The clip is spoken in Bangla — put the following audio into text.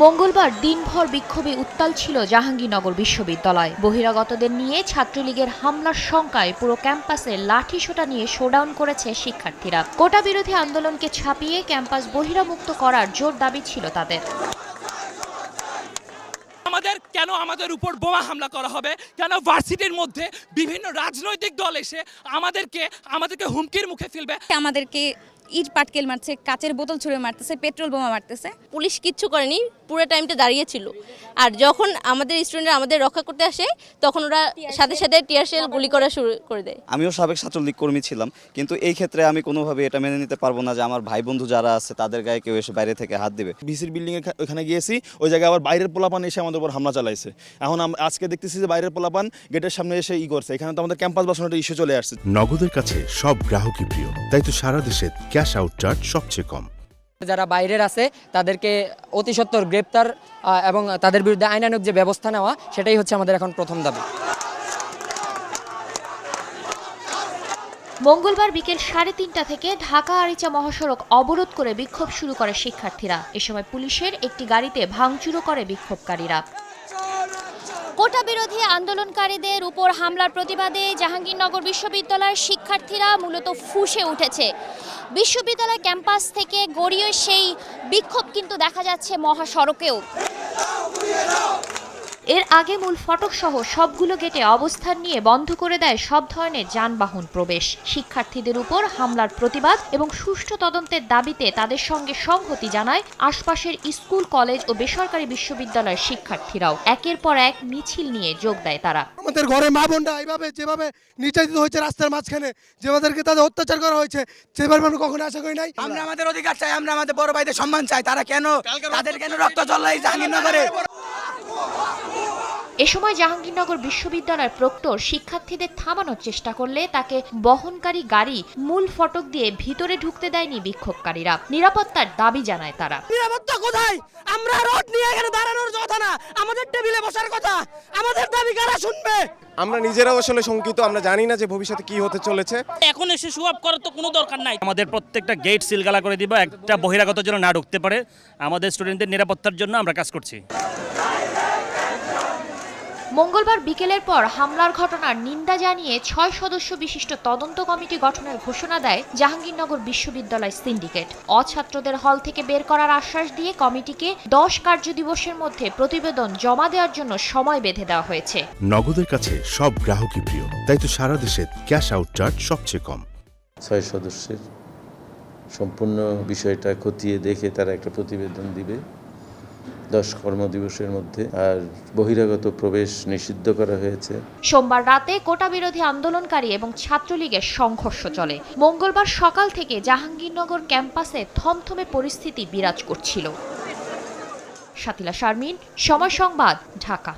মঙ্গলবার দিনভর বিক্ষোভে উত্তাল ছিল জাহাঙ্গীরনগর বিশ্ববিদ্যালয়। বহিরাগতদের নিয়ে ছাত্রলীগের হামলার শঙ্কায় পুরো ক্যাম্পাসে লাঠিসোঁটা নিয়ে শোডাউন করেছে শিক্ষার্থীরা। কোটা বিরোধী আন্দোলনকে ছাপিয়ে ক্যাম্পাস বহিরামুক্ত করার জোর দাবি ছিল তাদের। কেন আমাদের উপর বোমা হামলা করা হবে? কেন ভার্সিটির মধ্যে বিভিন্ন রাজনৈতিক দল এসে আমাদেরকে হুমকির মুখে ফেলবে? আমাদেরকে ইট পাটকেল মারছে, কাচের বোতল ছুঁড়ে মারতেছে, পেট্রোল বোমা মারতেছে। পুলিশ কিচ্ছু করেনি, পুরো টাইমটা দাঁড়িয়েছিল। আর যখন আমাদের স্টুডেন্টরা আমাদের রক্ষা করতে আসে তখন ওরা সাথে সাথে টিয়ার শেল গুলি করা শুরু করে দেয়। আমিও সাবেক ছাত্রলীগ কর্মী ছিলাম, কিন্তু এই ক্ষেত্রে আমি কোনোভাবে এটা মেনে নিতে পারবো না যে আমার ভাই বন্ধু যারা আছে তাদের গায়ে কেউ এসে বাইরে থেকে হাত দিবে। ভিসির বিল্ডিং এর ওখানে গিয়েছি, ওই জায়গায় আবার বাইরের পোলাপান এসে আমাদের উপর হামলা চালাইছে। এখন আজকে দেখতেছি যে বাইরের পোলাপান গেটের সামনে এসে করছে। এখানে তো আমাদের ক্যাম্পাস বাসানোর ইস্যু চলে আসছে। নগদের কাছে সব গ্রাহকই প্রিয়, তাই তো সারা দেশে ক্যাশ আউট চার্জ সবচেয়ে কম। যারা বাইরের আছে তাদেরকে অতি সত্বর গ্রেপ্তার এবং তাদের বিরুদ্ধে আইনানুগ যে ব্যবস্থা নেওয়া, সেটাই হচ্ছে আমাদের এখন প্রথম দাবি। মঙ্গলবার বিকেল 3:30 থেকে ঢাকা আরিচা মহাসড়ক অবরোধ করে বিক্ষোভ শুরু করে শিক্ষার্থীরা। এ সময় পুলিশের একটি গাড়িতে ভাঙচুরও করে বিক্ষোভকারীরা। কোটা বিরোধী আন্দোলনকারীদের উপর হামলার প্রতিবাদে জাহাঙ্গীরনগর বিশ্ববিদ্যালয়ের শিক্ষার্থীরা মূলত ফুঁসে উঠেছে। বিশ্ববিদ্যালয় ক্যাম্পাস থেকে গড়িয়ে সেই বিক্ষোভ কিন্তু দেখা যাচ্ছে মহাসড়কেও। এর আগে মূল ফটক সহ সবগুলো গেটে অবস্থান নিয়ে বন্ধ করে দেয় সব ধরনের যানবাহন প্রবেশ। শিক্ষার্থীদের উপর হামলার প্রতিবাদ এবং সুষ্ঠু তদন্তের দাবিতে তাদের সঙ্গে সংহতি জানায় আশপাশের স্কুল, কলেজ ও বেসরকারি বিশ্ববিদ্যালয়ের শিক্ষার্থীরাও। একের পর এক মিছিল নিয়ে যোগ দেয় তারা। আমাদের ঘরে মা বোনরা এইভাবে যেভাবে নির্যাতিত হয়েছে রাস্তার মাঝখানে, যেভাবে তাদের অত্যাচার করা হয়েছে, সেভাবে আমরা কখনো আশা করি নাই। আমরা আমাদের অধিকার চাই, আমরা আমাদের বড় ভাইদের সম্মান চাই। তাদের কেন রক্ত ঝরলাই জাহাঙ্গীরনগরে? এ সময় জাহাঙ্গীরনগর বিশ্ববিদ্যালয়ের প্রক্টর শিক্ষার্থীদের থামানোর চেষ্টা করলে তাকে বহনকারী গাড়ি মূল ফটক দিয়ে ভিতরে ঢুকতে দেয়নি বিক্ষোভকারীরা। নিরাপত্তার দাবি জানায় তারা। নিরাপত্তা কোথায়? আমরা রড নিয়ে এখানে দাঁড়ানোর কথা না, আমাদের টেবিলে বসার কথা। আমাদের দাবি কারা শুনবে? আমরা নিজেরাও আসলে শঙ্কিত, আমরা জানি না যে ভবিষ্যতে কি হতে চলেছে। এখন এসে শো আপ করার তো কোনো দরকার নাই। আমাদের প্রত্যেকটা গেট সিলগালা করে দিব, একটা বহিরাগত যেন না ঢুকতে পারে। আমাদের স্টুডেন্টদের নিরাপত্তার জন্য আমরা কাজ করছি। মঙ্গলবার বিকেলের পর হামলার ঘটনার নিন্দা জানিয়ে 6 সদস্য বিশিষ্ট তদন্ত কমিটি গঠনের ঘোষণা দেয় জাহাঙ্গীরনগর বিশ্ববিদ্যালয় সিন্ডিকেট। অছাত্রদের হল থেকে বের করার আশ্বাস দিয়ে কমিটিকে 10 কার্যদিবসের মধ্যে প্রতিবেদন জমা দেওয়ার জন্য সময় বেঁধে দেওয়া হয়েছে। নগদের কাছে সব গ্রাহকই প্রিয়, তাই তো সারা দেশে ক্যাশ আউট চার্জ সবচেয়ে কম। 6 সদস্যের সম্পূর্ণ বিষয়টা খতিয়ে দেখে তারা একটা প্রতিবেদন দিবে 10 কর্মদিবসের মধ্যে। আর বহিরাগত প্রবেশ নিষিদ্ধ করা হয়েছে। সোমবার রাতে কোটা বিরোধী আন্দোলনকারী এবং ছাত্রলীগের সংঘর্ষ চলে। মঙ্গলবার সকাল থেকে জাহাঙ্গীরনগর ক্যাম্পাসে থমথমে পরিস্থিতি বিরাজ করছিল। শাতিলা শারমিন, সময় সংবাদ, ঢাকা।